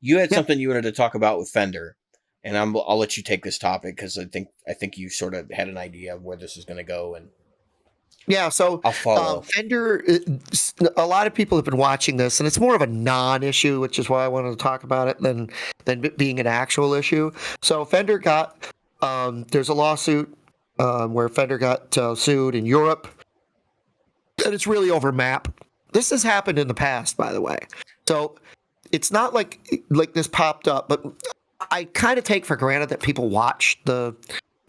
You had Yeah. something you wanted to talk about with Fender, and I'll let you take this topic because I think you sort of had an idea of where this is going to go, and Yeah, so I'll follow. Fender, a lot of people have been watching this, and it's more of a non-issue, which is why I wanted to talk about it than it being an actual issue. So Fender got there's a lawsuit where Fender got sued in Europe, and it's really over map. This has happened in the past, by the way. So it's not like this popped up, but I kind of take for granted that people watch the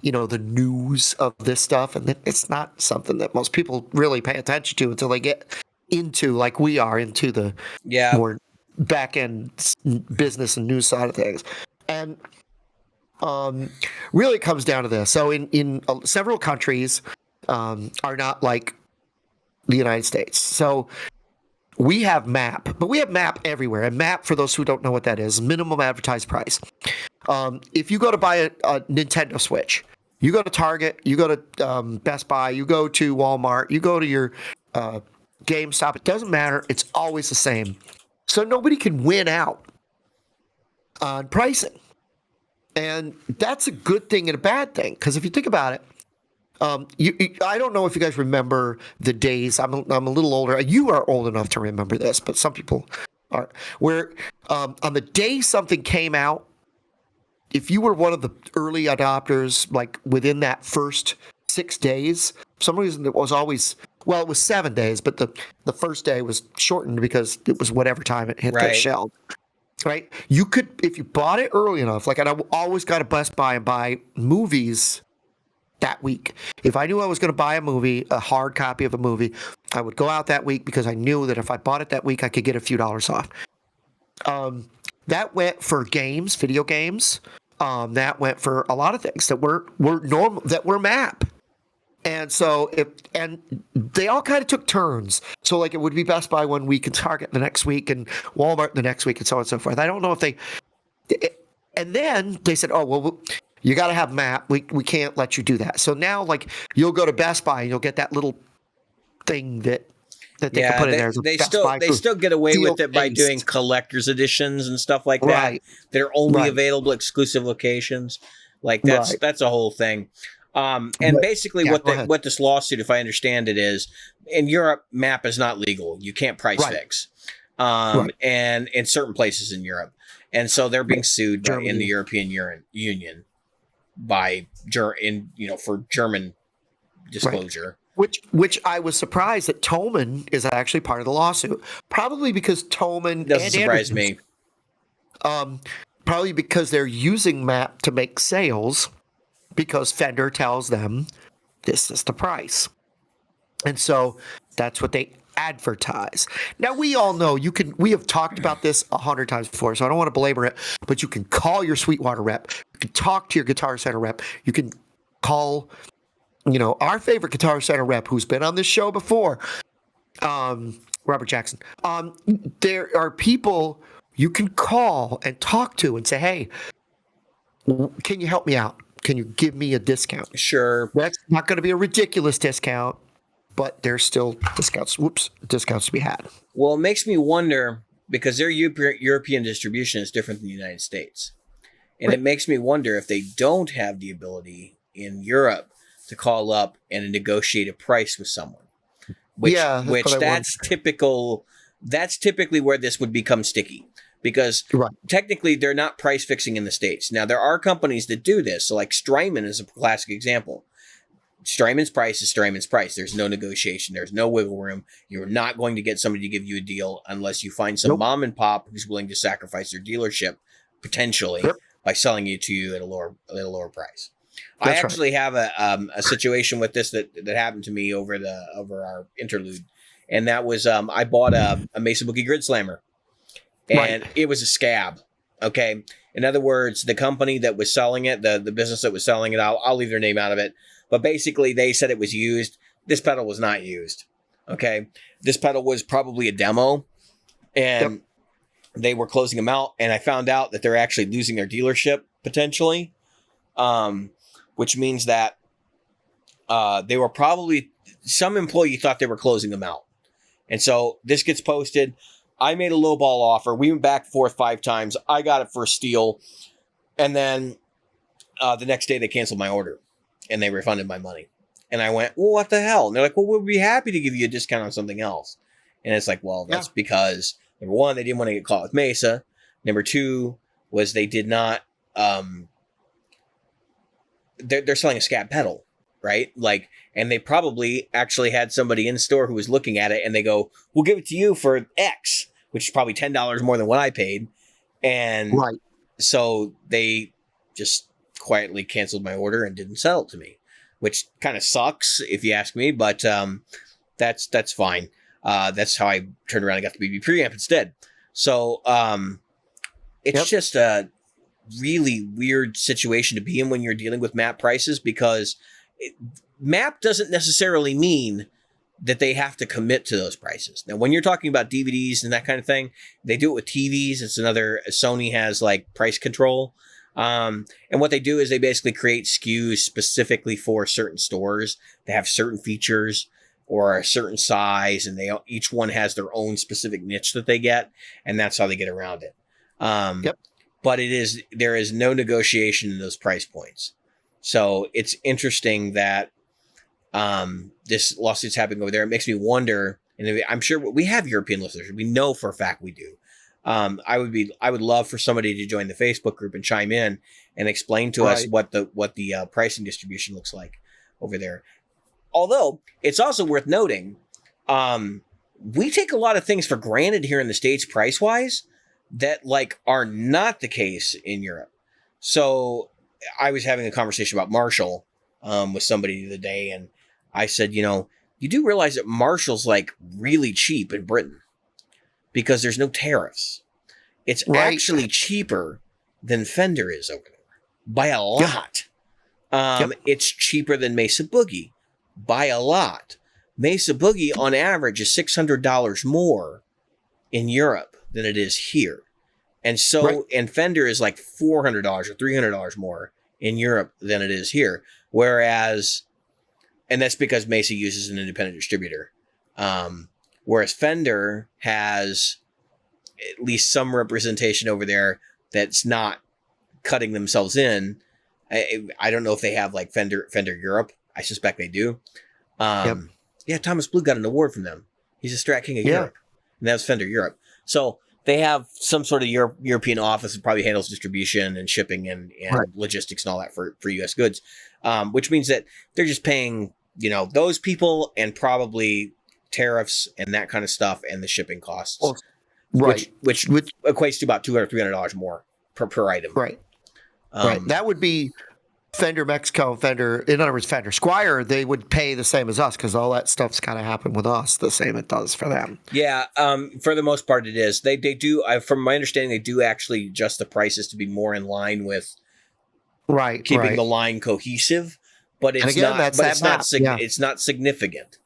news of this stuff, and it's not something that most people really pay attention to until they get into, like we are, into the Yeah, more back end business and news side of things. And really it comes down to this. So in several countries are not like the United States. So we have MAP, but we have MAP everywhere. And MAP, for those who don't know what that is, minimum advertised price. If you go to buy a Nintendo Switch, you go to Target, you go to Best Buy, you go to Walmart, you go to your GameStop, it doesn't matter. It's always the same. So nobody can win out on pricing. And that's a good thing and a bad thing, because if you think about it, I don't know if you guys remember the days. I'm a little older. You are old enough to remember this, but some people aren't. Where on the day something came out, if you were one of the early adopters, like within that first 6 days, for some reason it was always, well, it was 7 days, but the first day was shortened because it was whatever time it hit the Right. shelf. Right? You could, if you bought it early enough, like I always got to Best Buy and buy movies that week. If I knew I was going to buy a movie, a hard copy of a movie, I would go out that week because I knew that if I bought it that week, I could get a few dollars off. That went for games, video games. That went for a lot of things that were normal, that were MAP. And so and they all kind of took turns. So like it would be Best Buy one week and Target the next week and Walmart the next week and so on and so forth. I don't know if and then they said, oh, well, you got to have MAP. We can't let you do that. So now like you'll go to Best Buy and you'll get that little thing that they can put in there. They still get away with it by doing collector's editions and stuff like that. Right. They're only available exclusive locations. Like that's a whole thing. And basically what this lawsuit, if I understand it, is in Europe, MAP is not legal. You can't price fix. And in certain places in Europe. And so they're being sued in the European Union for German disclosure. Which I was surprised that Thomann is actually part of the lawsuit. Probably because Thomann doesn't surprise me. Probably because they're using MAP to make sales, because Fender tells them this is the price. And so that's what they advertise. Now we all know we have talked about this 100 times before, so I don't want to belabor it, but you can call your Sweetwater rep, you can talk to your Guitar Center rep, you can call our favorite Guitar Center rep who's been on this show before, Robert Jackson. There are people you can call and talk to and say, hey, can you help me out? Can you give me a discount? Sure. That's not going to be a ridiculous discount, but there's still discounts to be had. Well, it makes me wonder, because their European distribution is different than the United States. And it makes me wonder if they don't have the ability in Europe to call up and negotiate a price with someone. That's typical. That's typically where this would become sticky, because technically they're not price fixing in the States. Now, there are companies that do this. So like Strymon is a classic example. Strymon's price is Strymon's price. There's no negotiation. There's no wiggle room. You're not going to get somebody to give you a deal unless you find some mom and pop who's willing to sacrifice their dealership potentially by selling it to you at a lower price. I actually have a situation with this that happened to me over our interlude, and that was I bought a Mesa Boogie Grid Slammer, and it was a Scab. Okay, in other words, the company that was selling it, the business that was selling it, I'll leave their name out of it, but basically they said it was used. This pedal was not used. Okay, this pedal was probably a demo, and they were closing them out, and I found out that they're actually losing their dealership potentially. Which means that they were probably, some employee thought they were closing them out. And so this gets posted. I made a lowball offer. We went back and forth 5 times. I got it for a steal. And then the next day they canceled my order and they refunded my money. And I went, well, what the hell? And they're like, well, we'll be happy to give you a discount on something else. And it's like, well, that's because, number one, they didn't want to get caught with Mesa. Number two was they did not, they're selling a Scab pedal, right? Like, and they probably actually had somebody in store who was looking at it and they go, we'll give it to you for X, which is probably $10 more than what I paid. And so they just quietly canceled my order and didn't sell it to me, which kind of sucks if you ask me, but that's fine. That's how I turned around and got the BB preamp instead. So it's just a really weird situation to be in when you're dealing with map prices, because map doesn't necessarily mean that they have to commit to those prices. Now, when you're talking about DVDs and that kind of thing, they do it with TVs. It's another, Sony has like price control. And what they do is they basically create SKUs specifically for certain stores. They have certain features or a certain size, and each one has their own specific niche that they get, and that's how they get around it. But there is no negotiation in those price points. So it's interesting that this lawsuit's happening over there. It makes me wonder, and I'm sure we have European listeners. We know for a fact we do. I would love for somebody to join the Facebook group and chime in and explain to us what the pricing distribution looks like over there. Although it's also worth noting, we take a lot of things for granted here in the States price wise that like are not the case in Europe. So I was having a conversation about Marshall with somebody the other day, and I said, you do realize that Marshall's like really cheap in Britain because there's no tariffs. It's actually cheaper than Fender is over there by a lot. It's cheaper than Mesa Boogie by a lot. Mesa Boogie on average is $600 more in Europe than it is here. And so, and Fender is like $400 or $300 more in Europe than it is here. Whereas, and that's because Mesa uses an independent distributor. Whereas Fender has at least some representation over there that's not cutting themselves in. I don't know if they have like Fender Europe. I suspect they do. Yeah, Thomas Blue got an award from them. He's a Strat King of Europe. And that was Fender Europe. So they have some sort of European office that probably handles distribution and shipping and logistics and all that for US goods. Which means that they're just paying, those people and probably tariffs and that kind of stuff and the shipping costs. Which equates to about $200, $300 more per item. That would be Fender Mexico, Fender, in other words, Fender Squire, they would pay the same as us because all that stuff's kind of happened with us the same it does for them. Yeah, for the most part it is. They do, from my understanding, they do actually adjust the prices to be more in line with keeping the line cohesive, but it's it's not significant.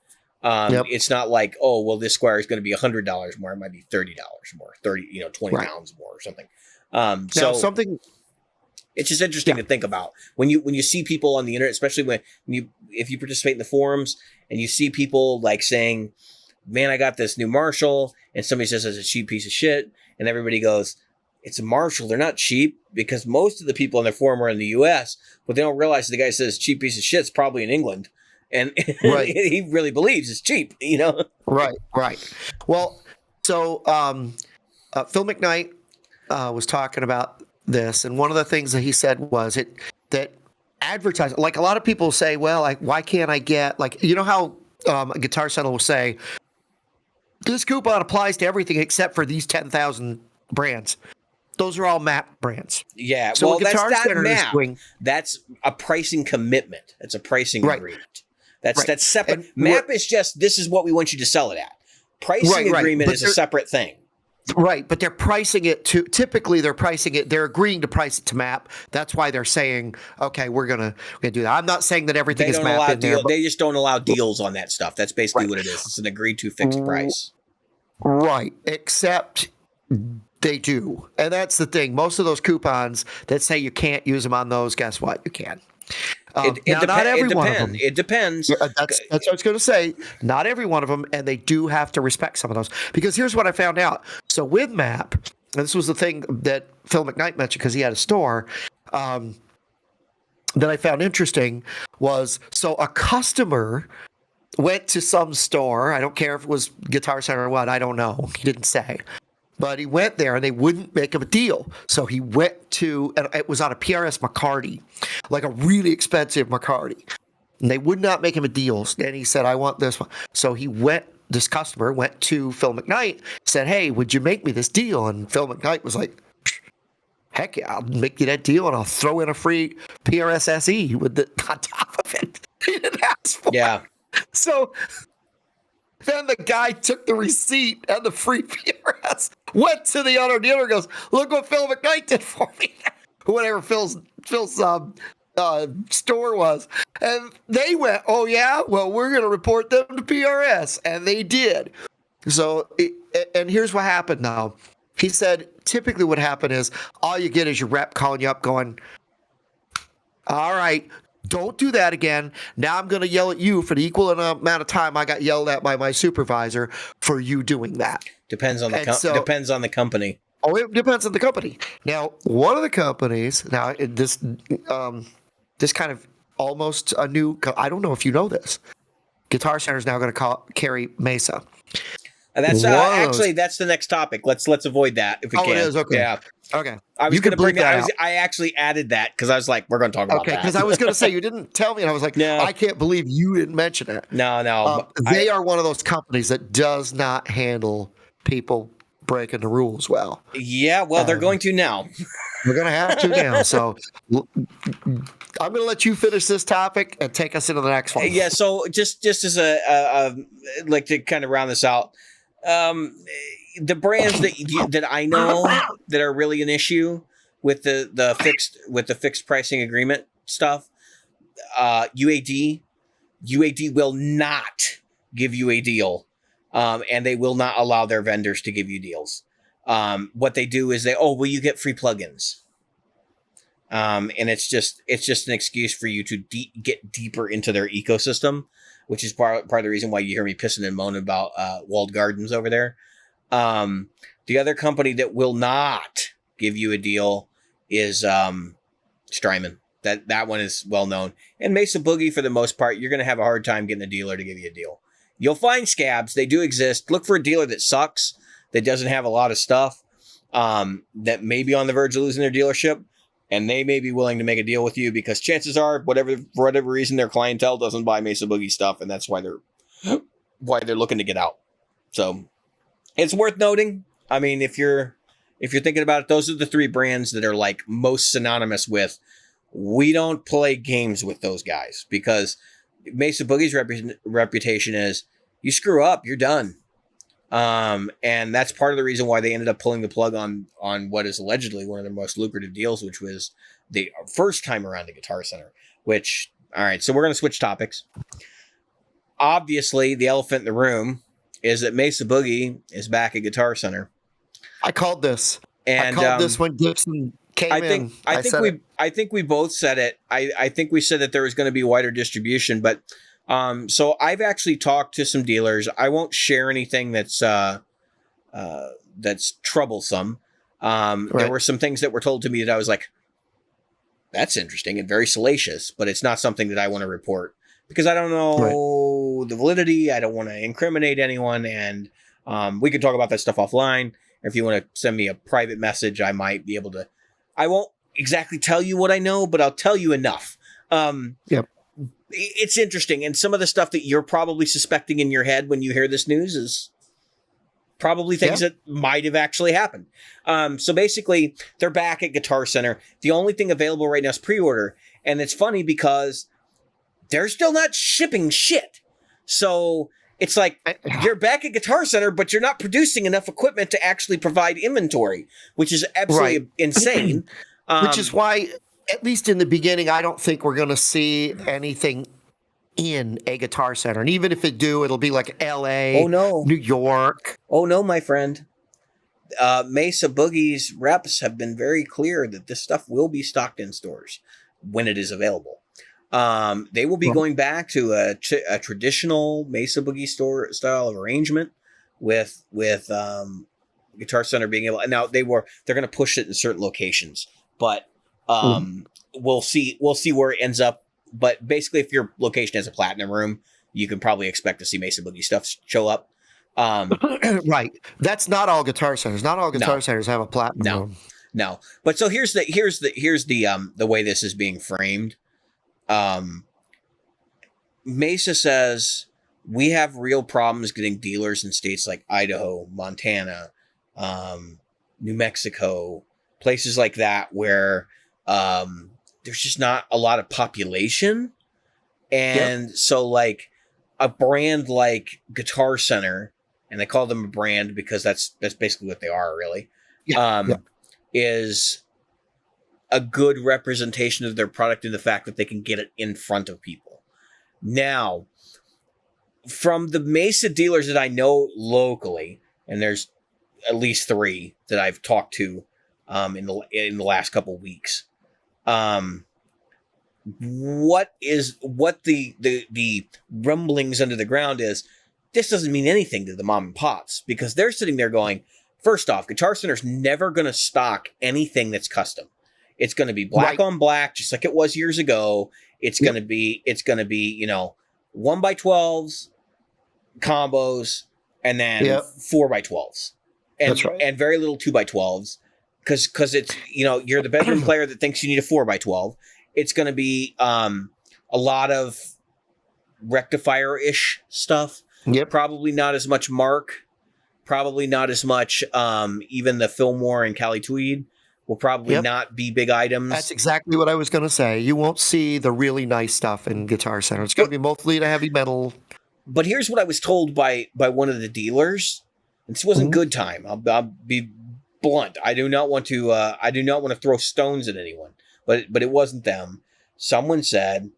It's not like, oh, well, this Squire is going to be $100 more. It might be $30 more, 20 pounds more or something. It's just interesting to think about when you see people on the internet, especially if you participate in the forums and you see people like saying, man, I got this new Marshall, and somebody says it's a cheap piece of shit. And everybody goes, it's a Marshall. They're not cheap, because most of the people on their forum are in the US, but they don't realize the guy says cheap piece of shit's probably in England. And he really believes it's cheap, Right. Well, so Phil McKnight was talking about this, and one of the things that he said was that advertising, like a lot of people say, well, like, why can't I get, like, how a Guitar Center will say, this coupon applies to everything except for these 10,000 brands. Those are all MAP brands. Yeah, so well, Guitar that's not Center MAP. That's a pricing commitment. That's a pricing agreement. That's separate. MAP is just, this is what we want you to sell it at. Pricing agreement is a separate thing. Right, but they're pricing it to, typically they're agreeing to price it to MAP. That's why they're saying, okay, we're gonna do that. I'm not saying that everything is MAP in there. They just don't allow deals on that stuff. That's basically what it is. It's an agreed to fixed price. Right, except they do. And that's the thing. Most of those coupons that say you can't use them on those, guess what? You can. Now, not every one of them. It depends. That's what I was going to say. Not every one of them, and they do have to respect some of those. Because here's what I found out. So with MAP, and this was the thing that Phil McKnight mentioned because he had a store, that I found interesting was, so a customer went to some store. I don't care if it was Guitar Center or what. I don't know. He didn't say. But he went there and they wouldn't make him a deal. So he went to, and it was on a PRS McCarty, like a really expensive McCarty. And they would not make him a deal. And he said, I want this one. So this customer went to Phil McKnight, said, hey, would you make me this deal? And Phil McKnight was like, heck yeah, I'll make you that deal and I'll throw in a free PRS SE with on top of it. He didn't ask for it. So then the guy took the receipt and the free PRS, went to the other dealer, goes, look what Phil McKnight did for me. Whatever Phil's store was. And they went, oh yeah, well, we're going to report them to PRS. And they did. So, and here's what happened now. He said, typically what happened is all you get is your rep calling you up going, all right, don't do that again. Now I'm going to yell at you for the equal amount of time I got yelled at by my supervisor for you doing that. Depends on the company. Oh, it depends on the company. Now, one of the companies, this kind of almost a new, I don't know if you know this, Guitar Center is now going to carry Mesa. And that's that's the next topic. Let's avoid that if we can. Oh, it is? Okay. Yeah. Okay. I was going to bring that. I actually added that because I was like, we're going to talk about that. Okay, because I was going to say, you didn't tell me, and I was like, no. I can't believe you didn't mention it. No. They are one of those companies that does not handle people breaking the rules well. Yeah, well, they're going to now. We're going to have to now. So I'm going to let you finish this topic and take us into the next one. Yeah, so just as like to kind of round this out, the brands that I know that are really an issue with the fixed pricing agreement stuff, UAD will not give you a deal, and they will not allow their vendors to give you deals. What they do is will you get free plugins? And it's just an excuse for you to get deeper into their ecosystem, which is part of the reason why you hear me pissing and moaning about walled gardens over there. The other company that will not give you a deal is Strymon. That one is well known. And Mesa Boogie, for the most part, you're going to have a hard time getting a dealer to give you a deal. You'll find scabs. They do exist. Look for a dealer that sucks, that doesn't have a lot of stuff, that may be on the verge of losing their dealership. And they may be willing to make a deal with you because chances are, for whatever reason, their clientele doesn't buy Mesa Boogie stuff, and that's why they're looking to get out. So it's worth noting. I mean, if you're thinking about it, those are the three brands that are like most synonymous with. We don't play games with those guys because Mesa Boogie's reputation is you screw up, you're done. And that's part of the reason why they ended up pulling the plug on what is allegedly one of their most lucrative deals, which was the first time around the Guitar Center, all right, so we're going to switch topics. Obviously, the elephant in the room is that Mesa Boogie is back at Guitar Center. I called this. And I called this when Gibson came in. I think we both said it. I think we said that there was going to be wider distribution, but so I've actually talked to some dealers. I won't share anything that's troublesome. Right. There were some things that were told to me that I was like, that's interesting and very salacious, but it's not something that I want to report because I don't know the validity. I don't want to incriminate anyone. And we could talk about that stuff offline. If you want to send me a private message, I might be able to. I won't exactly tell you what I know, but I'll tell you enough. Yep. It's interesting. And some of the stuff that you're probably suspecting in your head when you hear this news is probably things that might have actually happened. So basically, they're back at Guitar Center. The only thing available right now is pre-order. And it's funny because they're still not shipping shit. So it's like you're back at Guitar Center, but you're not producing enough equipment to actually provide inventory, which is absolutely insane. Which is why, at least in the beginning, I don't think we're going to see anything in a Guitar Center. And even if it do, it'll be like LA, New York. Oh, no, my friend. Mesa Boogie's reps have been very clear that this stuff will be stocked in stores when it is available. They will be going back to a traditional Mesa Boogie store style of arrangement with Guitar Center being able. Now they're going to push it in certain locations, but we'll see where it ends up. But basically, if your location has a platinum room, you can probably expect to see Mesa Boogie stuff show up. Right. That's not all Guitar Centers. Not all Guitar Centers have a platinum room. No. But so here's the way this is being framed. Mesa says we have real problems getting dealers in states like Idaho, Montana, New Mexico, places like that where there's just not a lot of population. And so like a brand like Guitar Center, and I call them a brand because that's basically what they are really, is a good representation of their product in the fact that they can get it in front of people. Now, from the Mesa dealers that I know locally, and there's at least 3 that I've talked to in the last couple weeks, what the rumblings under the ground is, this doesn't mean anything to the mom and pops, because they're sitting there going, first off, Guitar Center's never going to stock anything that's custom. It's going to be black on black, just like it was years ago. It's going to be, 1x12s, combos, and then 4x12s. And, that's right. And very little 2x12s. Because it's, you're the bedroom player that thinks you need a 4x12. It's going to be a lot of rectifier-ish stuff. Yep. Probably not as much Mark. Probably not as much even the Fillmore and Cali Tweed will probably not be big items. That's exactly what I was going to say. You won't see the really nice stuff in Guitar Center. It's going to be mostly the heavy metal. But here's what I was told by one of the dealers. This wasn't good time. I'll be blunt. I do not want to throw stones at anyone. But it wasn't them. Someone said,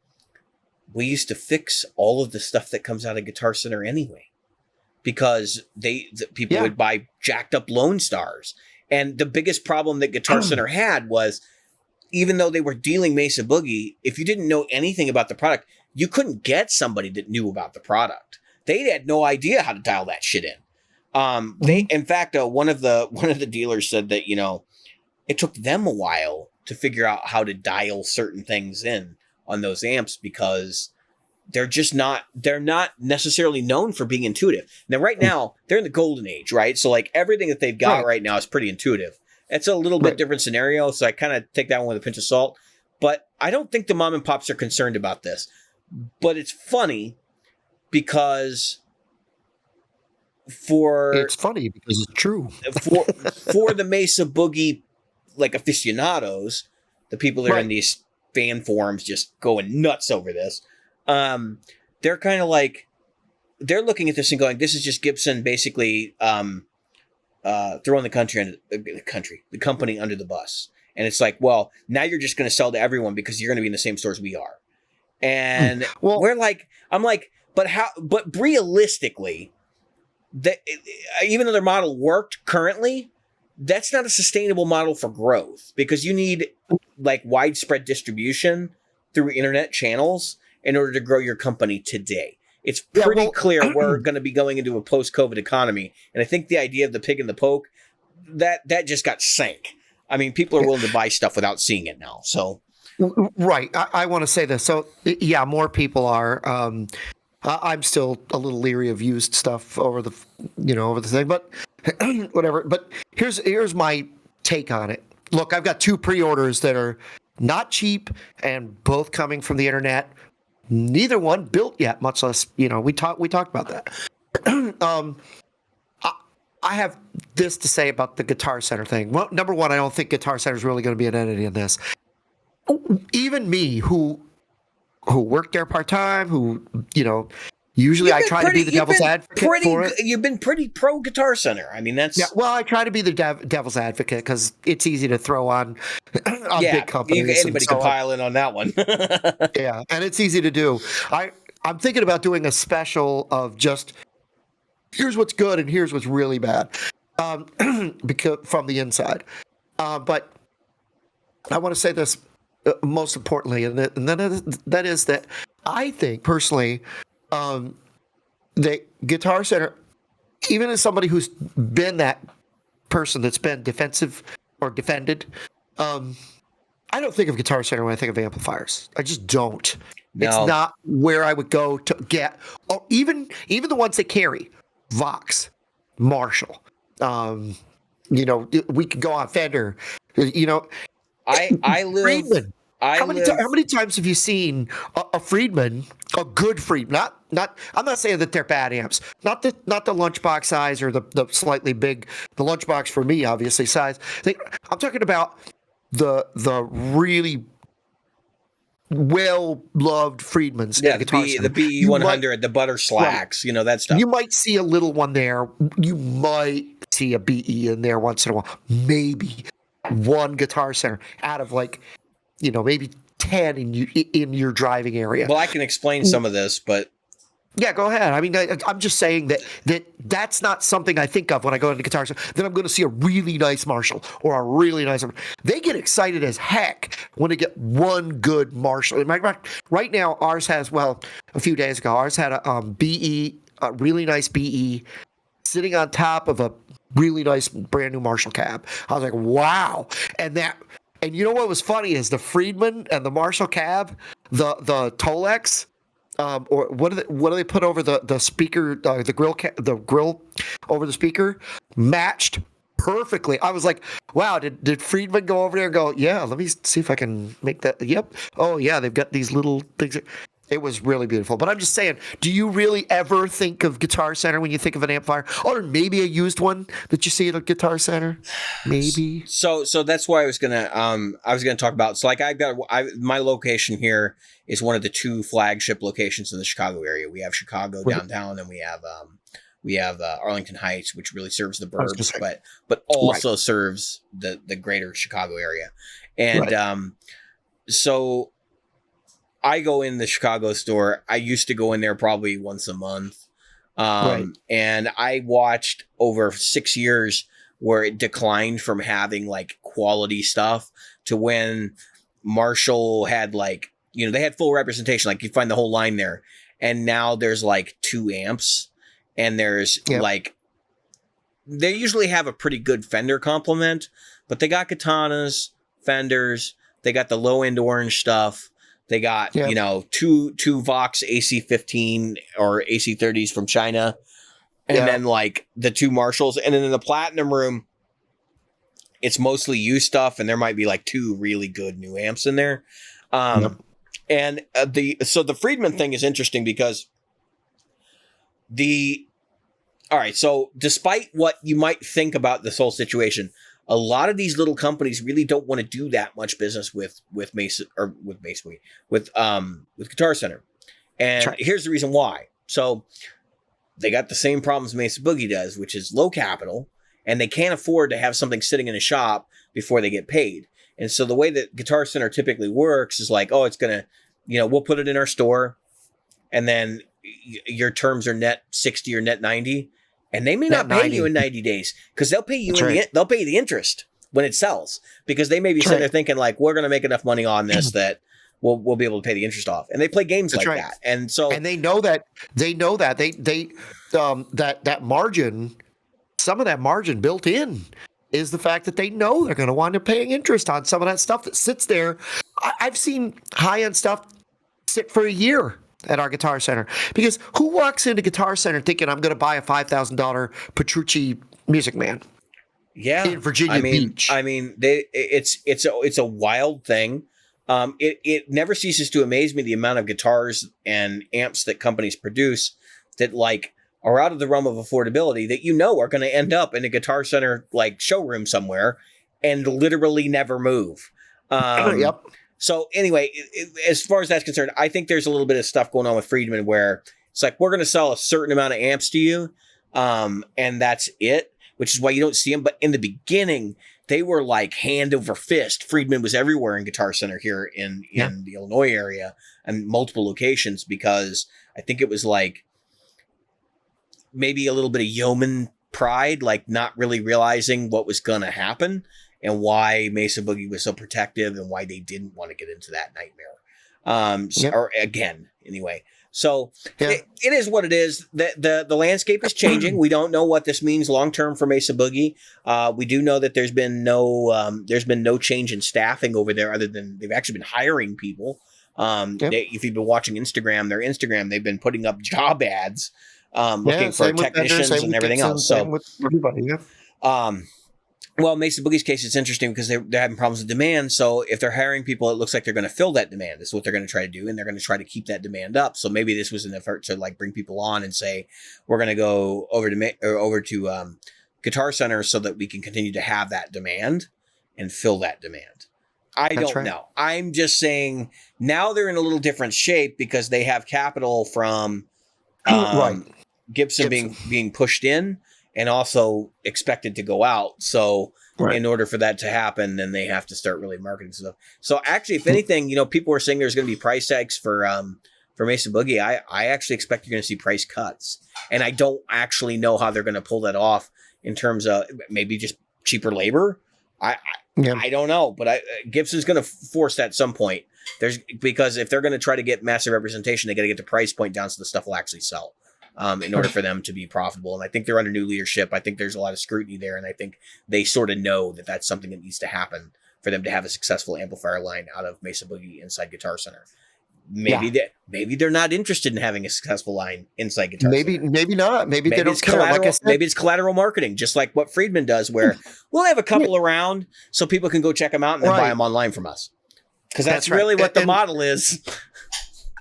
we used to fix all of the stuff that comes out of Guitar Center anyway, because people would buy jacked up Lone Stars. And the biggest problem that Guitar Center had was, even though they were dealing Mesa Boogie, if you didn't know anything about the product, you couldn't get somebody that knew about the product. They had no idea how to dial that shit in. In fact, one of the dealers said that, it took them a while to figure out how to dial certain things in on those amps, because they're not necessarily known for being intuitive. Now, right now, they're in the golden age, right? So like everything that they've got right now is pretty intuitive. It's a little bit different scenario, so I kind of take that one with a pinch of salt. But I don't think the mom and pops are concerned about this. But it's funny because it's true. for the Mesa Boogie like aficionados, the people that are in these fan forums just going nuts over this. They're kind of like, they're looking at this and going, this is just Gibson basically throwing the company under the bus. And it's like, well, now you're just going to sell to everyone because you're going to be in the same stores we are. And but realistically, even though their model worked currently, that's not a sustainable model for growth, because you need like widespread distribution through internet channels in order to grow your company today. It's pretty clear we're going to be going into a post-COVID economy. And I think the idea of the pig and the poke, that just got sank. I mean, people are willing to buy stuff without seeing it now. So, right. I want to say this. So, yeah, more people are. I'm still a little leery of used stuff over the thing, but whatever. But here's my take on it. Look, I've got 2 pre-orders that are not cheap and both coming from the internet. Neither one built yet, much less, we talked about that. I have this to say about the Guitar Center thing. Well, number one, I don't think Guitar Center is really going to be an entity in this. Even me, who worked there part-time, who, usually I try to be the devil's advocate for it. You've been pretty pro Guitar Center. I mean, that's... Yeah, well, I try to be the devil's advocate because it's easy to throw on big companies. Anybody can pile in on that one. Yeah, and it's easy to do. I'm thinking about doing a special of just, here's what's good and here's what's really bad, because from the inside. But I want to say this. most importantly, that is that I think personally, that Guitar Center, even as somebody who's been that person that's been defensive or defended, I don't think of Guitar Center when I think of amplifiers. I just don't. It's No. not where I would go to get, or even the ones they carry, Vox, Marshall. We could go on Fender. I live. Friedman. How many times have you seen a Friedman, a good Friedman? Not. I'm not saying that they're bad amps. Not the lunchbox size or the slightly big. The lunchbox for me, obviously size. I'm talking about the really well loved Friedmans. Yeah, the BE 100, the butter slacks, right. That stuff. You might see a little one there. You might see a BE in there once in a while. Maybe one Guitar Center out of maybe 10 in your driving area. Well, I can explain some of this, but yeah, go ahead. I mean, I'm just saying that's not something I think of when I go into Guitar Center. Then I'm going to see a really nice Marshall or a really nice. They get excited as heck when they get one good Marshall. Right now, ours has, a few days ago, ours had a BE, a really nice BE, sitting on top of a really nice brand new Marshall cab. I was like, wow. And you know what was funny is the Friedman and the Marshall cab, the Tolex. Or what do they put over the speaker, the grill over the speaker, matched perfectly. I was like, wow, did Friedman go over there and go, yeah, let me see if I can make that. Yep. Oh yeah, they've got these little things. It was really beautiful. But I'm just saying, do you really ever think of Guitar Center when you think of an amplifier? Or maybe a used one that you see at a Guitar Center? Maybe. So that's why I was gonna talk about. So my location here is one of the two flagship locations in the Chicago area. We have Chicago downtown, and we have Arlington Heights, which really serves the burbs, but also serves the greater Chicago area. And so I go in the Chicago store. I used to go in there probably once a month. And I watched over 6 years where it declined from having quality stuff to when Marshall had they had full representation. You find the whole line there. And now there's 2 amps and there's they usually have a pretty good Fender complement, but they got Katanas, Fenders, they got the low end orange stuff. They got, two Vox AC-15 or AC-30s from China. And then the 2 Marshalls. And then in the Platinum room, it's mostly used stuff. And there might be 2 really good new amps in there. And the Friedman thing is interesting because so despite what you might think about this whole situation, a lot of these little companies really don't want to do that much business with Mesa or with Guitar Center. And here's the reason why. So they got the same problems Mesa Boogie does, which is low capital, and they can't afford to have something sitting in a shop before they get paid. And so the way that Guitar Center typically works is it's going to, we'll put it in our store, and then your terms are net 60 or net 90. And they may not pay you in 90 days because they'll pay you they'll pay the interest when it sells, because they may be sitting there thinking we're going to make enough money on this that we'll be able to pay the interest off. And they play games that. And so they know that they that margin, some of that margin built in is the fact that they know they're going to wind up paying interest on some of that stuff that sits there. I've seen high end stuff sit for a year at our Guitar Center, because who walks into Guitar Center thinking I'm going to buy a $5,000 Petrucci Music Man? Yeah, in Virginia Beach. I mean, it's a wild thing. It never ceases to amaze me the amount of guitars and amps that companies produce that are out of the realm of affordability that are going to end up in a Guitar Center showroom somewhere and literally never move. Yep. So anyway, as far as that's concerned, I think there's a little bit of stuff going on with Friedman where it's we're going to sell a certain amount of amps to you, and that's it, which is why you don't see them. But in the beginning, they were hand over fist. Friedman was everywhere in Guitar Center here in the Illinois area and multiple locations, because I think it was maybe a little bit of yeoman pride, not really realizing what was going to happen. and why Mesa Boogie was so protective and why they didn't want to get into that nightmare. Or again, anyway. So it is what it is. The landscape is changing. We don't know what this means long term for Mesa Boogie. We do know that there's been no change in staffing over there, other than they've actually been hiring people. If you've been watching Instagram, they've been putting up job ads, looking for technicians and everything else. So with everybody, well, Mesa Boogie's case, it's interesting because they're having problems with demand. So if they're hiring people, it looks like they're going to fill that demand. This is what they're going to try to do, and they're going to try to keep that demand up. So maybe this was an effort to like bring people on and say we're going to go over to Guitar Center so that we can continue to have that demand and fill that demand. I don't know. I'm just saying now they're in a little different shape because they have capital from Gibson being pushed in and also expected to go out. So in order for that to happen, then they have to start really marketing stuff. So actually, if anything, people were saying there's going to be price hikes for Mesa Boogie. I actually expect you're going to see price cuts. And I don't actually know how they're going to pull that off in terms of maybe just cheaper labor. I don't know, but Gibson's going to force that at some point. Because if they're going to try to get massive representation, they got to get the price point down so the stuff will actually sell. In order for them to be profitable. And I think they're under new leadership. I think there's a lot of scrutiny there. And I think they sort of know that that's something that needs to happen for them to have a successful amplifier line out of Mesa Boogie inside Guitar Center. Maybe they're not interested in having a successful line inside Guitar Center. Maybe not. Maybe they don't care. Like I said, maybe it's collateral marketing, just like what Friedman does, where we'll have a couple around so people can go check them out and then buy them online from us. Because that's really what the model is.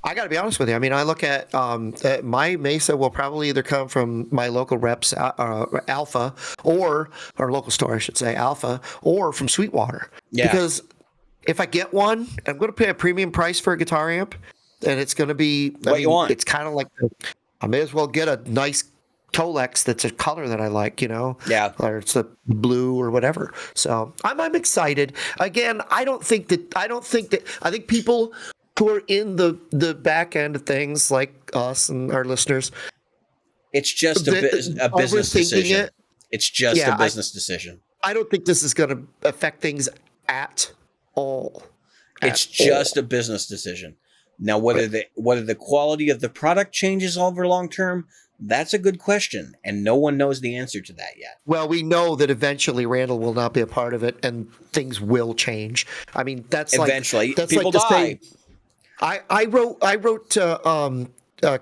I got to be honest with you. I mean, I look at my Mesa will probably either come from my local reps, Alpha, or our local store, I should say, Alpha, or from Sweetwater. Yeah. Because if I get one, I'm going to pay a premium price for a guitar amp, and it's going to be what you want. It's kind of like I may as well get a nice Tolex that's a color that I like, Yeah. Or it's a blue or whatever. So I'm excited. Again, I think people who are in the back end of things like us and our listeners. It's just a business decision. It's just a business decision. I don't think this is going to affect things at all. It's just a business decision. Now, whether the quality of the product changes over long term, that's a good question, and no one knows the answer to that yet. Well, we know that eventually Randall will not be a part of it, and things will change. I mean, that's eventually people die. I wrote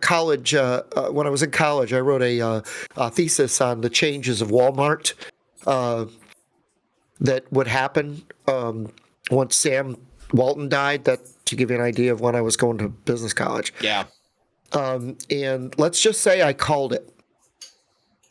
college when I was in college. I wrote a thesis on the changes of Walmart that would happen once Sam Walton died. That to give you an idea of when I was going to business college. Yeah. And let's just say I called it.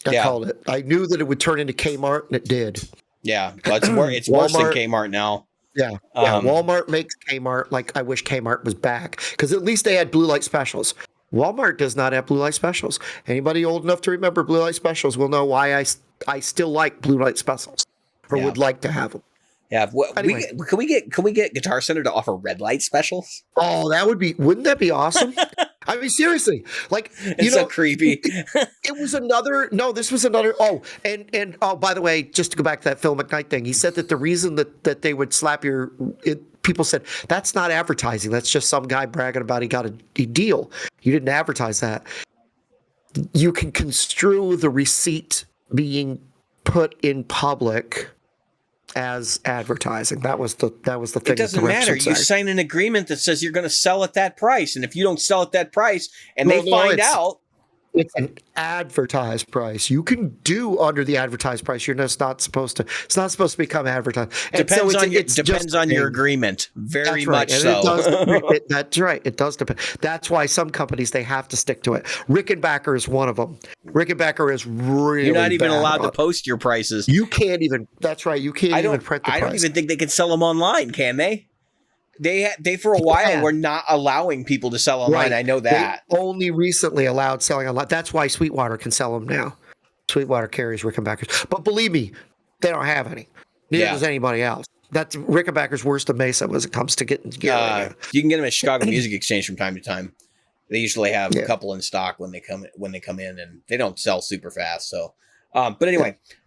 I called it. I knew that it would turn into Kmart, and it did. Yeah, but it's worse than Kmart now. Yeah, Walmart makes Kmart. Like, I wish Kmart was back, because at least they had blue light specials. Walmart does not have blue light specials. Anybody old enough to remember blue light specials will know why I still like blue light specials, or would like to have them. Yeah, anyway. Can we get Guitar Center to offer red light specials? Oh, wouldn't that be awesome? I mean, seriously, like, it's so creepy. This was another. Oh, and by the way, just to go back to that Phil McKnight thing, he said that the reason that they would slap people said that's not advertising. That's just some guy bragging about he got a deal. You didn't advertise that. You can construe the receipt being put in public as advertising. That was the thing. It doesn't matter. You sign an agreement that says you're going to sell at that price, and if you don't sell at that price, and they find out, it's an advertised price. You can do under the advertised price. You're just not supposed to. It's not supposed to become advertised. Depends on your agreement. Very much so. That's right. It does depend. That's why some companies, they have to stick to it. Rickenbacker is one of them. Rickenbacker is really. You're not even allowed to post your prices. You can't even. That's right. You can't even print the price. I don't even think they can sell them online. Can they? They for a while were not allowing people to sell online. Right. I know that. They only recently allowed selling online. That's why Sweetwater can sell them now. Sweetwater carries Rickenbackers. But believe me, they don't have any. Neither does anybody else. That's Rickenbacker's worse than Mesa when it comes to getting gear. You can get them at Chicago Music Exchange from time to time. They usually have a couple in stock when they come in, and they don't sell super fast. So, but anyway,